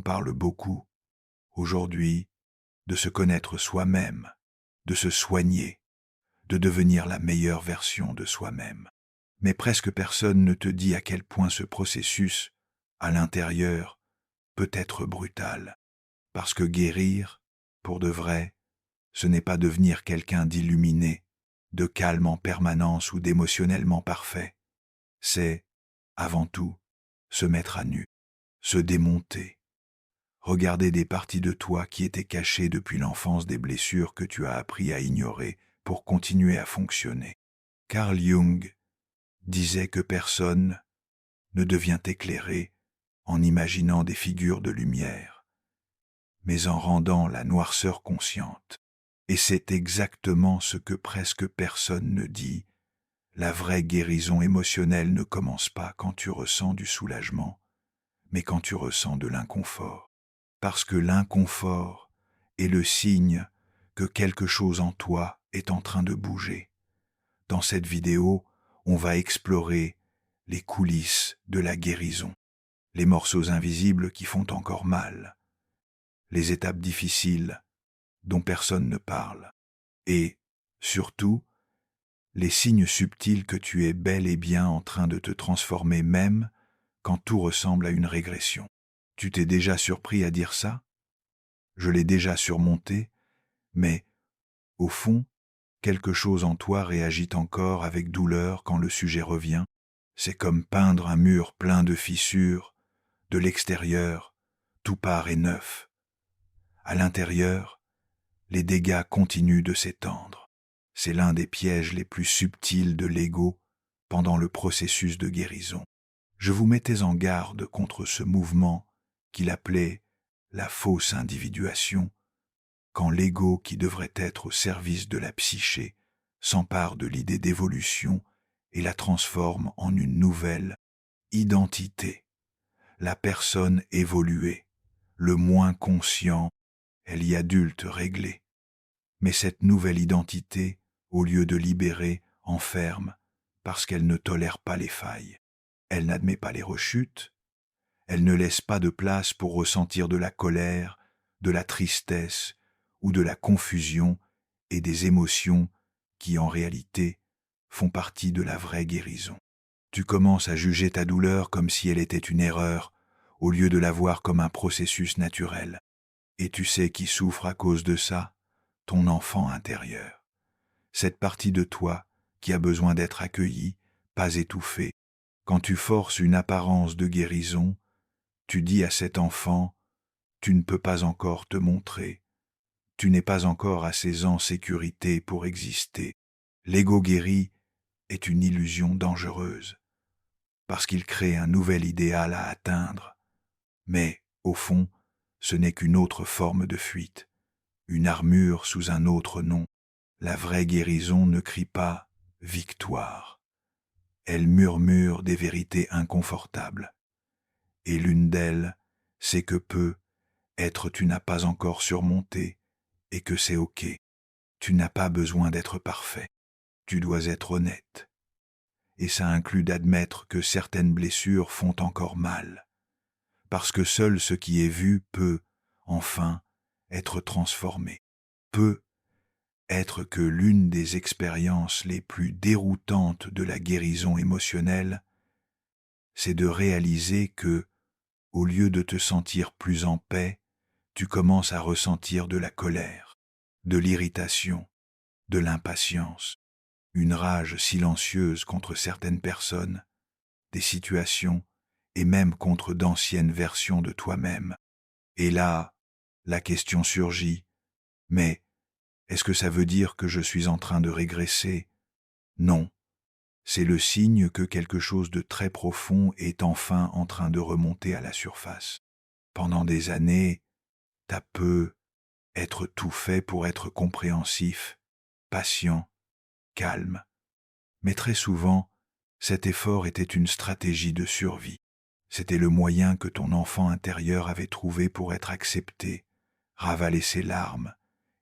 parle beaucoup, aujourd'hui, de se connaître soi-même, de se soigner, de devenir la meilleure version de soi-même. Mais presque personne ne te dit à quel point ce processus, à l'intérieur, peut être brutal. Parce que guérir, pour de vrai, ce n'est pas devenir quelqu'un d'illuminé, de calme en permanence ou d'émotionnellement parfait. C'est, avant tout, se mettre à nu, se démonter, regarder des parties de toi qui étaient cachées depuis l'enfance, des blessures que tu as appris à ignorer pour continuer à fonctionner. Carl Jung disait que personne ne devient éclairé en imaginant des figures de lumière, mais en rendant la noirceur consciente. Et c'est exactement ce que presque personne ne dit. La vraie guérison émotionnelle ne commence pas quand tu ressens du soulagement, mais quand tu ressens de l'inconfort. Parce que l'inconfort est le signe que quelque chose en toi est en train de bouger. Dans cette vidéo, on va explorer les coulisses de la guérison, les morceaux invisibles qui font encore mal, les étapes difficiles dont personne ne parle, et, surtout, les signes subtils que tu es bel et bien en train de te transformer même quand tout ressemble à une régression. Tu t'es déjà surpris à dire ça? Je l'ai déjà surmonté, mais, au fond, quelque chose en toi réagit encore avec douleur quand le sujet revient. C'est comme peindre un mur plein de fissures. De l'extérieur, tout paraît neuf. À l'intérieur, les dégâts continuent de s'étendre. C'est l'un des pièges les plus subtils de l'ego pendant le processus de guérison. Je vous mettais en garde contre ce mouvement qu'il appelait la fausse individuation, quand l'ego qui devrait être au service de la psyché s'empare de l'idée d'évolution et la transforme en une nouvelle identité. La personne évoluée, le moins conscient, elle y adulte réglé. Mais cette nouvelle identité, au lieu de libérer, enferme, parce qu'elle ne tolère pas les failles. Elle n'admet pas les rechutes, elle ne laisse pas de place pour ressentir de la colère, de la tristesse ou de la confusion et des émotions qui, en réalité, font partie de la vraie guérison. Tu commences à juger ta douleur comme si elle était une erreur, au lieu de la voir comme un processus naturel. Et tu sais qui souffre à cause de ça? Ton enfant intérieur. Cette partie de toi qui a besoin d'être accueillie, pas étouffée. Quand tu forces une apparence de guérison, tu dis à cet enfant, tu ne peux pas encore te montrer. Tu n'es pas encore assez en sécurité pour exister. L'ego guéri est une illusion dangereuse, parce qu'il crée un nouvel idéal à atteindre. Mais, au fond, ce n'est qu'une autre forme de fuite, une armure sous un autre nom. La vraie guérison ne crie pas « victoire ». Elle murmure des vérités inconfortables. Et l'une d'elles, c'est que être tu n'as pas encore surmonté et que c'est OK. Tu n'as pas besoin d'être parfait. Tu dois être honnête. Et ça inclut d'admettre que certaines blessures font encore mal. Parce que seul ce qui est vu peut, enfin, être transformé. Peut être que l'une des expériences les plus déroutantes de la guérison émotionnelle, c'est de réaliser que, au lieu de te sentir plus en paix, tu commences à ressentir de la colère, de l'irritation, de l'impatience, une rage silencieuse contre certaines personnes, des situations et même contre d'anciennes versions de toi-même. Et là, la question surgit, mais est-ce que ça veut dire que je suis en train de régresser? Non, c'est le signe que quelque chose de très profond est enfin en train de remonter à la surface. Pendant des années, t'as être tout fait pour être compréhensif, patient, calme. Mais très souvent, cet effort était une stratégie de survie. C'était le moyen que ton enfant intérieur avait trouvé pour être accepté, ravaler ses larmes,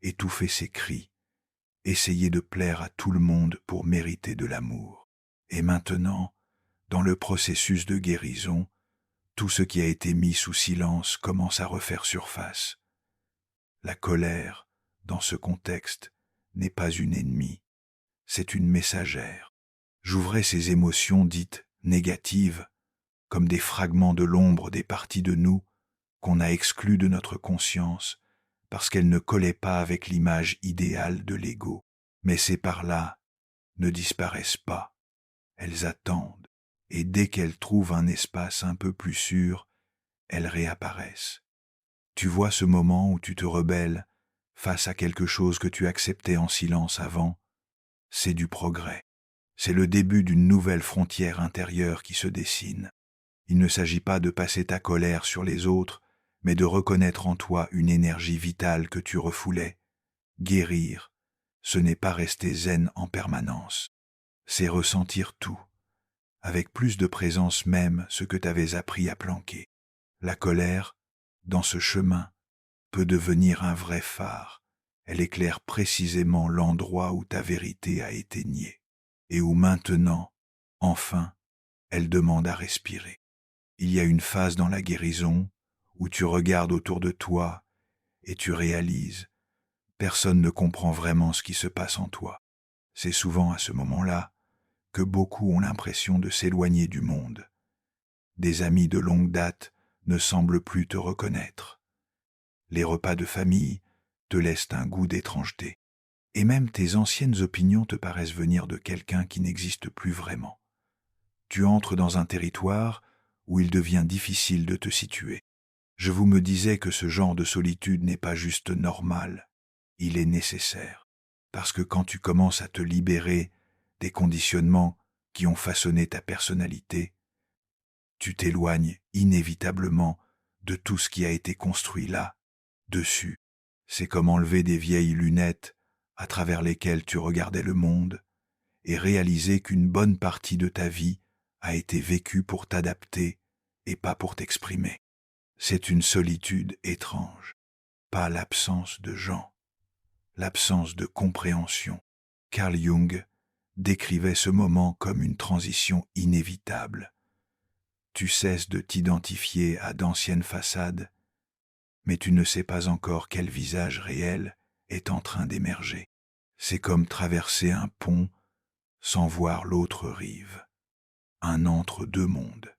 étouffer ses cris, essayer de plaire à tout le monde pour mériter de l'amour. Et maintenant, dans le processus de guérison, Tout ce qui a été mis sous silence commence à refaire surface. La colère, dans ce contexte, n'est pas une ennemie, c'est une messagère. J'ouvrais ces émotions dites négatives comme des fragments de l'ombre des parties de nous qu'on a exclues de notre conscience parce qu'elles ne collaient pas avec l'image idéale de l'ego. Mais ces parts-là ne disparaissent pas, elles attendent, et dès qu'elles trouvent un espace un peu plus sûr, elles réapparaissent. Tu vois ce moment où tu te rebelles face à quelque chose que tu acceptais en silence avant, c'est du progrès. C'est le début d'une nouvelle frontière intérieure qui se dessine. Il ne s'agit pas de passer ta colère sur les autres, mais de reconnaître en toi une énergie vitale que tu refoulais. Guérir, ce n'est pas rester zen en permanence, c'est ressentir tout, avec plus de présence même ce que t'avais appris à planquer. La colère, dans ce chemin, peut devenir un vrai phare. Elle éclaire précisément l'endroit où ta vérité a été niée, et où maintenant, enfin, elle demande à respirer. Il y a une phase dans la guérison où tu regardes autour de toi et tu réalises, personne ne comprend vraiment ce qui se passe en toi. C'est souvent à ce moment-là que beaucoup ont l'impression de s'éloigner du monde. Des amis de longue date ne semblent plus te reconnaître. Les repas de famille te laissent un goût d'étrangeté. Et même tes anciennes opinions te paraissent venir de quelqu'un qui n'existe plus vraiment. Tu entres dans un territoire où il devient difficile de te situer. Je vous me disais que ce genre de solitude n'est pas juste normal, il est nécessaire. Parce que quand tu commences à te libérer des conditionnements qui ont façonné ta personnalité, tu t'éloignes inévitablement de tout ce qui a été construit là, dessus. C'est comme enlever des vieilles lunettes à travers lesquelles tu regardais le monde et réaliser qu'une bonne partie de ta vie a été vécue pour t'adapter et pas pour t'exprimer. C'est une solitude étrange, pas l'absence de gens, l'absence de compréhension. Carl Jung décrivait ce moment comme une transition inévitable. Tu cesses de t'identifier à d'anciennes façades, mais tu ne sais pas encore quel visage réel est en train d'émerger. C'est comme traverser un pont sans voir l'autre rive, un entre-deux mondes.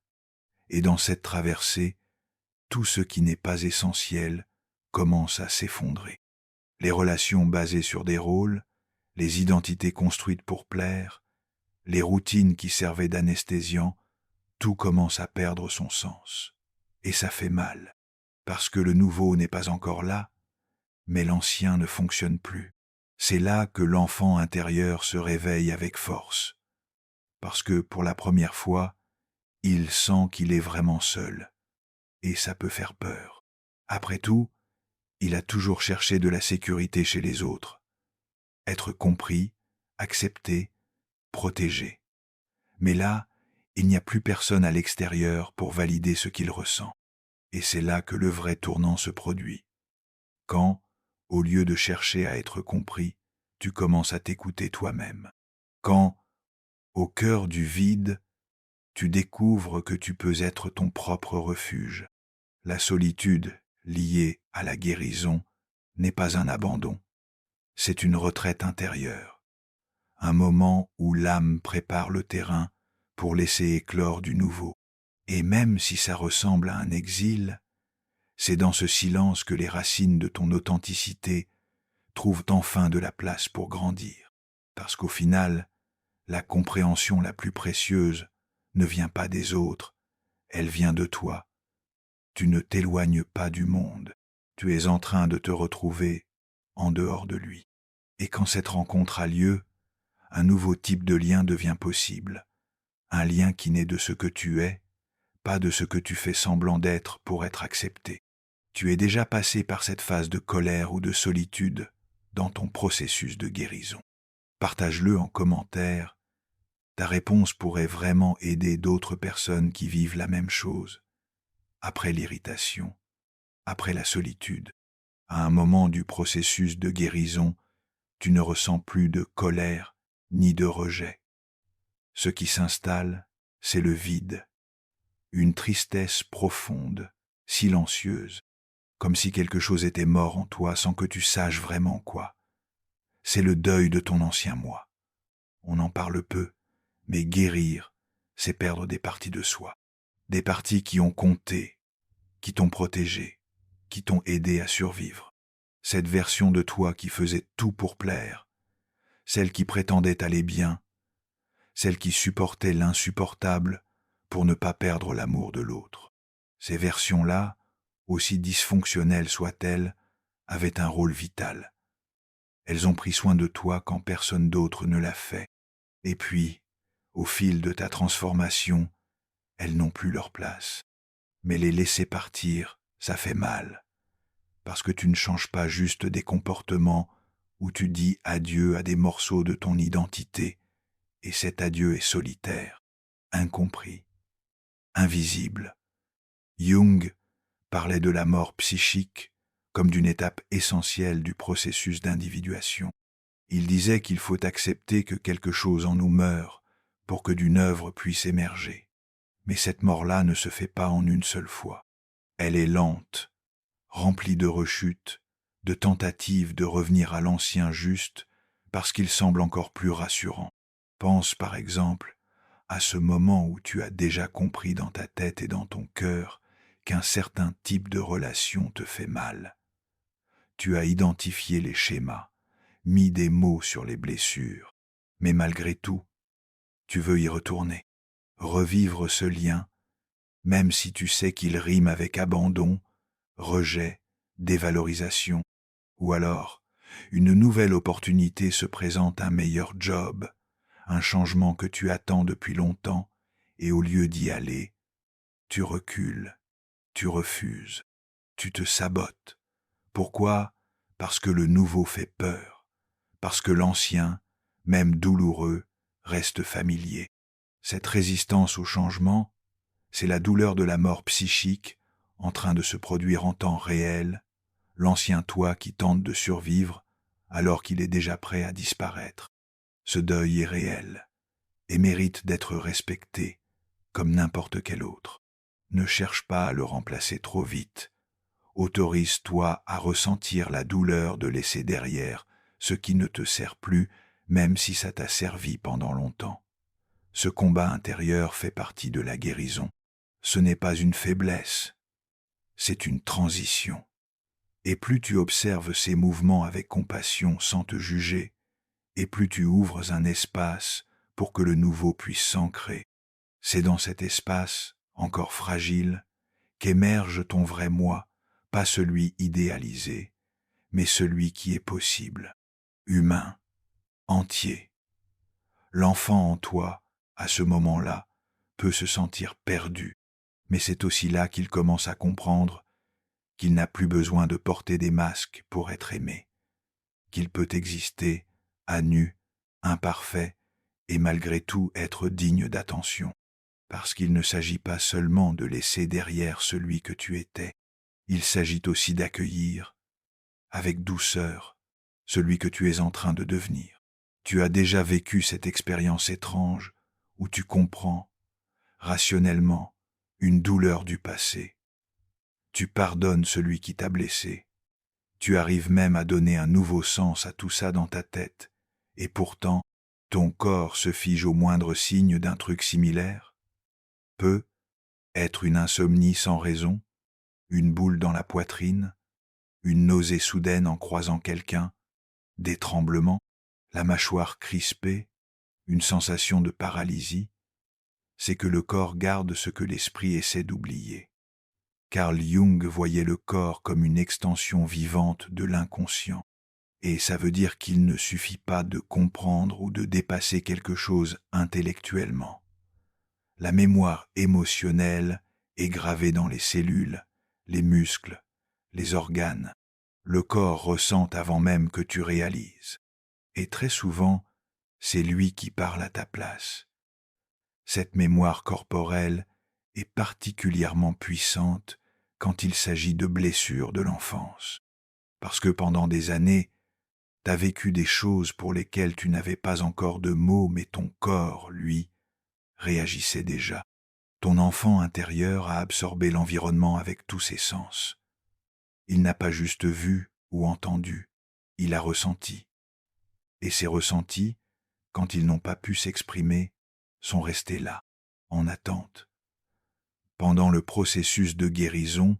Et dans cette traversée, tout ce qui n'est pas essentiel commence à s'effondrer. Les relations basées sur des rôles, les identités construites pour plaire, les routines qui servaient d'anesthésiant, tout commence à perdre son sens. Et ça fait mal, parce que le nouveau n'est pas encore là, mais l'ancien ne fonctionne plus. C'est là que l'enfant intérieur se réveille avec force, parce que pour la première fois, il sent qu'il est vraiment seul, et ça peut faire peur. Après tout, il a toujours cherché de la sécurité chez les autres, être compris, accepté, protégé. Mais là, il n'y a plus personne à l'extérieur pour valider ce qu'il ressent. Et c'est là que le vrai tournant se produit. Quand, au lieu de chercher à être compris, tu commences à t'écouter toi-même. Quand, au cœur du vide, tu découvres que tu peux être ton propre refuge. La solitude, liée à la guérison, n'est pas un abandon. C'est une retraite intérieure. Un moment où l'âme prépare le terrain pour laisser éclore du nouveau. Et même si ça ressemble à un exil, c'est dans ce silence que les racines de ton authenticité trouvent enfin de la place pour grandir. Parce qu'au final, la compréhension la plus précieuse ne vient pas des autres, elle vient de toi. Tu ne t'éloignes pas du monde, tu es en train de te retrouver en dehors de lui. Et quand cette rencontre a lieu, un nouveau type de lien devient possible, un lien qui naît de ce que tu es, pas de ce que tu fais semblant d'être pour être accepté. Tu es déjà passé par cette phase de colère ou de solitude dans ton processus de guérison. Partage-le en commentaire. Ta réponse pourrait vraiment aider d'autres personnes qui vivent la même chose. Après l'irritation, après la solitude, à un moment du processus de guérison, tu ne ressens plus de colère ni de rejet. Ce qui s'installe, c'est le vide, une tristesse profonde, silencieuse, comme si quelque chose était mort en toi sans que tu saches vraiment quoi. C'est le deuil de ton ancien moi. On en parle peu, mais guérir, c'est perdre des parties de soi. Des parties qui ont compté, qui t'ont protégé, qui t'ont aidé à survivre. Cette version de toi qui faisait tout pour plaire, celle qui prétendait aller bien, celle qui supportait l'insupportable pour ne pas perdre l'amour de l'autre. Ces versions-là, aussi dysfonctionnelles soient-elles, avaient un rôle vital. Elles ont pris soin de toi quand personne d'autre ne l'a fait. Et puis, au fil de ta transformation, elles n'ont plus leur place. Mais les laisser partir, ça fait mal. Parce que tu ne changes pas juste des comportements où tu dis adieu à des morceaux de ton identité, et cet adieu est solitaire, incompris, invisible. Jung parlait de la mort psychique comme d'une étape essentielle du processus d'individuation. Il disait qu'il faut accepter que quelque chose en nous meure pour que d'une œuvre puisse émerger. Mais cette mort-là ne se fait pas en une seule fois. Elle est lente, remplie de rechutes, de tentatives de revenir à l'ancien juste parce qu'il semble encore plus rassurant. Pense par exemple à ce moment où tu as déjà compris dans ta tête et dans ton cœur qu'un certain type de relation te fait mal. Tu as identifié les schémas, mis des mots sur les blessures, mais malgré tout, tu veux y retourner, revivre ce lien, même si tu sais qu'il rime avec abandon, rejet, dévalorisation, ou alors une nouvelle opportunité se présente, un meilleur job, un changement que tu attends depuis longtemps, et au lieu d'y aller, tu recules, tu refuses, tu te sabotes. Pourquoi? Parce que le nouveau fait peur, parce que l'ancien, même douloureux, reste familier. Cette résistance au changement, c'est la douleur de la mort psychique en train de se produire en temps réel, l'ancien toi qui tente de survivre alors qu'il est déjà prêt à disparaître. Ce deuil est réel et mérite d'être respecté comme n'importe quel autre. Ne cherche pas à le remplacer trop vite. Autorise-toi à ressentir la douleur de laisser derrière ce qui ne te sert plus, même si ça t'a servi pendant longtemps. Ce combat intérieur fait partie de la guérison. Ce n'est pas une faiblesse, c'est une transition. Et plus tu observes ces mouvements avec compassion sans te juger, et plus tu ouvres un espace pour que le nouveau puisse s'ancrer. C'est dans cet espace, encore fragile, qu'émerge ton vrai moi, pas celui idéalisé, mais celui qui est possible, humain, entier. L'enfant en toi, à ce moment-là, peut se sentir perdu, mais c'est aussi là qu'il commence à comprendre qu'il n'a plus besoin de porter des masques pour être aimé, qu'il peut exister à nu, imparfait, et malgré tout être digne d'attention, parce qu'il ne s'agit pas seulement de laisser derrière celui que tu étais, il s'agit aussi d'accueillir, avec douceur, celui que tu es en train de devenir. Tu as déjà vécu cette expérience étrange où tu comprends, rationnellement, une douleur du passé. Tu pardonnes celui qui t'a blessé. Tu arrives même à donner un nouveau sens à tout ça dans ta tête. Et pourtant, ton corps se fige au moindre signe d'un truc similaire. Peut être une insomnie sans raison, une boule dans la poitrine, une nausée soudaine en croisant quelqu'un, des tremblements, la mâchoire crispée, une sensation de paralysie. C'est que le corps garde ce que l'esprit essaie d'oublier. Carl Jung voyait le corps comme une extension vivante de l'inconscient. Et ça veut dire qu'il ne suffit pas de comprendre ou de dépasser quelque chose intellectuellement. La mémoire émotionnelle est gravée dans les cellules, les muscles, les organes. Le corps ressent avant même que tu réalises. Et très souvent, c'est lui qui parle à ta place. Cette mémoire corporelle est particulièrement puissante quand il s'agit de blessures de l'enfance. Parce que pendant des années, t'as vécu des choses pour lesquelles tu n'avais pas encore de mots, mais ton corps, lui, réagissait déjà. Ton enfant intérieur a absorbé l'environnement avec tous ses sens. Il n'a pas juste vu ou entendu, il a ressenti. Et ces ressentis, quand ils n'ont pas pu s'exprimer, sont restés là, en attente. Pendant le processus de guérison,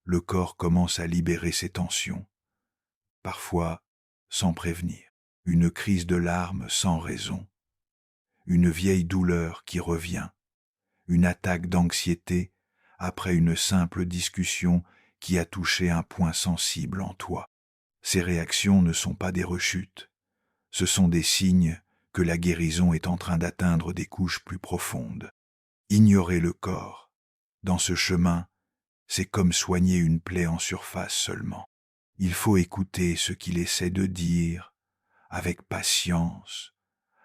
le corps commence à libérer ses tensions, parfois sans prévenir. Une crise de larmes sans raison, une vieille douleur qui revient, une attaque d'anxiété après une simple discussion qui a touché un point sensible en toi. Ces réactions ne sont pas des rechutes, ce sont des signes que la guérison est en train d'atteindre des couches plus profondes. Ignorer le corps, dans ce chemin, c'est comme soigner une plaie en surface seulement. Il faut écouter ce qu'il essaie de dire, avec patience,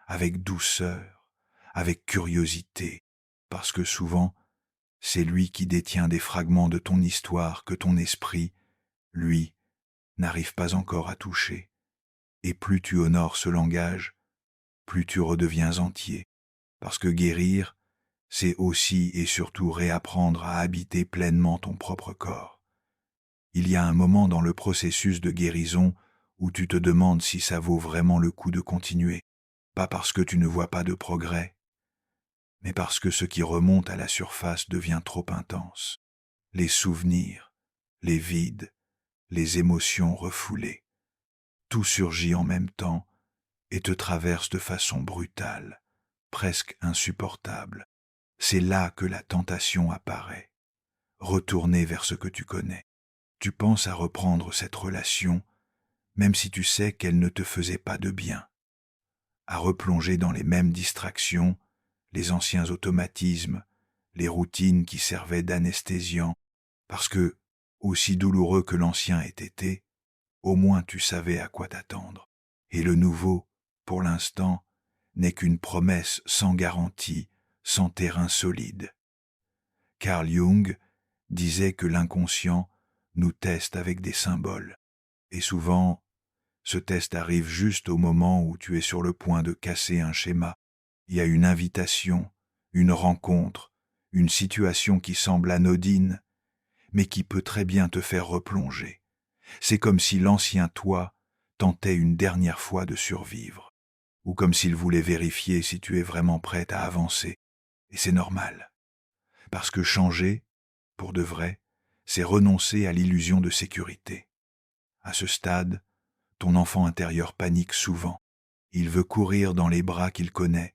avec douceur, avec curiosité, parce que souvent, c'est lui qui détient des fragments de ton histoire que ton esprit, lui, n'arrive pas encore à toucher. Et plus tu honores ce langage, plus tu redeviens entier, parce que guérir, c'est aussi et surtout réapprendre à habiter pleinement ton propre corps. Il y a un moment dans le processus de guérison où tu te demandes si ça vaut vraiment le coup de continuer, pas parce que tu ne vois pas de progrès, mais parce que ce qui remonte à la surface devient trop intense. Les souvenirs, les vides, les émotions refoulées, tout surgit en même temps et te traverse de façon brutale, presque insupportable. C'est là que la tentation apparaît. Retourner vers ce que tu connais. Tu penses à reprendre cette relation, même si tu sais qu'elle ne te faisait pas de bien. À replonger dans les mêmes distractions, les anciens automatismes, les routines qui servaient d'anesthésiant, parce que, aussi douloureux que l'ancien ait été, au moins tu savais à quoi t'attendre. Et le nouveau, pour l'instant, n'est qu'une promesse sans garantie, sans terrain solide. Carl Jung disait que l'inconscient nous teste avec des symboles. Et souvent, ce test arrive juste au moment où tu es sur le point de casser un schéma. Il y a une invitation, une rencontre, une situation qui semble anodine, mais qui peut très bien te faire replonger. C'est comme si l'ancien toi tentait une dernière fois de survivre, ou comme s'il voulait vérifier si tu es vraiment prête à avancer. Et c'est normal. Parce que changer, pour de vrai, c'est renoncer à l'illusion de sécurité. À ce stade, ton enfant intérieur panique souvent. Il veut courir dans les bras qu'il connaît,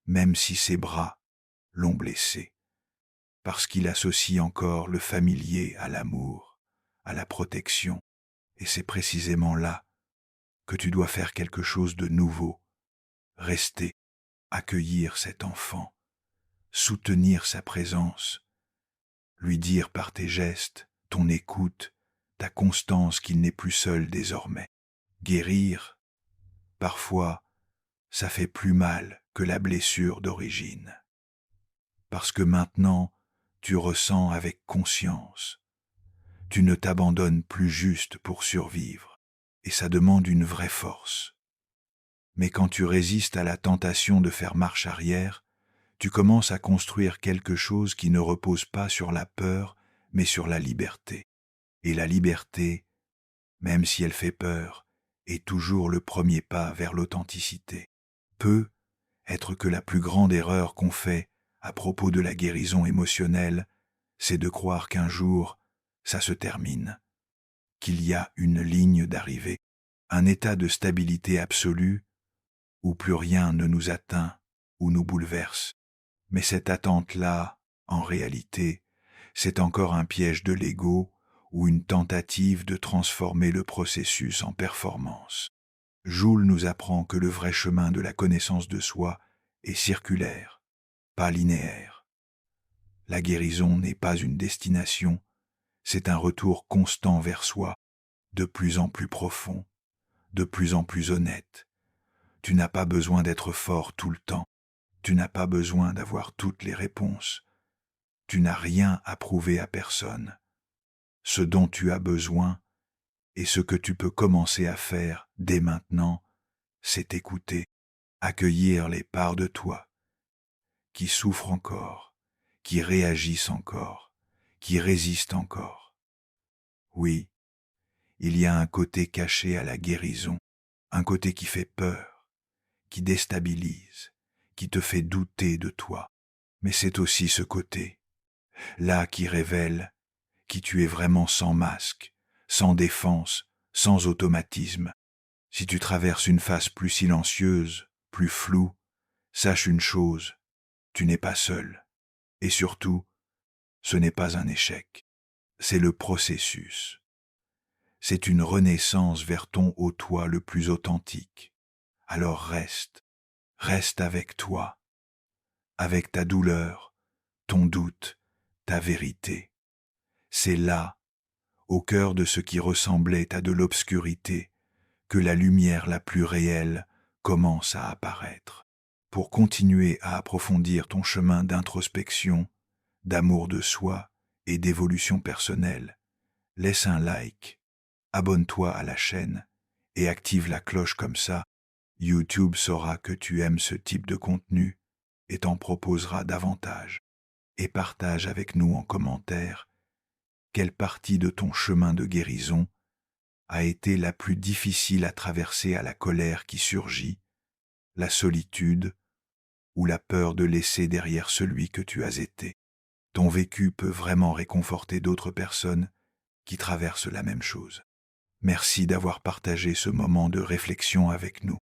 même si ses bras l'ont blessé. Parce qu'il associe encore le familier à l'amour, à la protection. Et c'est précisément là que tu dois faire quelque chose de nouveau. Rester, accueillir cet enfant, soutenir sa présence, lui dire par tes gestes, ton écoute, ta constance qu'il n'est plus seul désormais. Guérir, parfois, ça fait plus mal que la blessure d'origine. Parce que maintenant, tu ressens avec conscience. Tu ne t'abandonnes plus juste pour survivre, et ça demande une vraie force. Mais quand tu résistes à la tentation de faire marche arrière, tu commences à construire quelque chose qui ne repose pas sur la peur, mais sur la liberté. Et la liberté, même si elle fait peur, est toujours le premier pas vers l'authenticité. Peut être que la plus grande erreur qu'on fait à propos de la guérison émotionnelle, c'est de croire qu'un jour, ça se termine, qu'il y a une ligne d'arrivée, un état de stabilité absolue où plus rien ne nous atteint ou nous bouleverse. Mais cette attente-là, en réalité, c'est encore un piège de l'ego ou une tentative de transformer le processus en performance. Joule nous apprend que le vrai chemin de la connaissance de soi est circulaire, pas linéaire. La guérison n'est pas une destination, c'est un retour constant vers soi, de plus en plus profond, de plus en plus honnête. Tu n'as pas besoin d'être fort tout le temps, tu n'as pas besoin d'avoir toutes les réponses, tu n'as rien à prouver à personne. Ce dont tu as besoin, et ce que tu peux commencer à faire dès maintenant, c'est écouter, accueillir les parts de toi, qui souffrent encore, qui réagissent encore, qui résistent encore. Oui, il y a un côté caché à la guérison, un côté qui fait peur, qui déstabilise, qui te fait douter de toi. Mais c'est aussi ce côté, là qui révèle qui tu es vraiment sans masque, sans défense, sans automatisme. Si tu traverses une phase plus silencieuse, plus floue, sache une chose, tu n'es pas seul. Et surtout, ce n'est pas un échec, c'est le processus. C'est une renaissance vers ton haut toi le plus authentique. Alors reste avec toi, avec ta douleur, ton doute, ta vérité. C'est là, au cœur de ce qui ressemblait à de l'obscurité, que la lumière la plus réelle commence à apparaître. Pour continuer à approfondir ton chemin d'introspection, d'amour de soi et d'évolution personnelle, laisse un like, abonne-toi à la chaîne et active la cloche comme ça. YouTube saura que tu aimes ce type de contenu et t'en proposera davantage. Et partage avec nous en commentaire quelle partie de ton chemin de guérison a été la plus difficile à traverser à la colère qui surgit, la solitude ou la peur de laisser derrière celui que tu as été. Ton vécu peut vraiment réconforter d'autres personnes qui traversent la même chose. Merci d'avoir partagé ce moment de réflexion avec nous.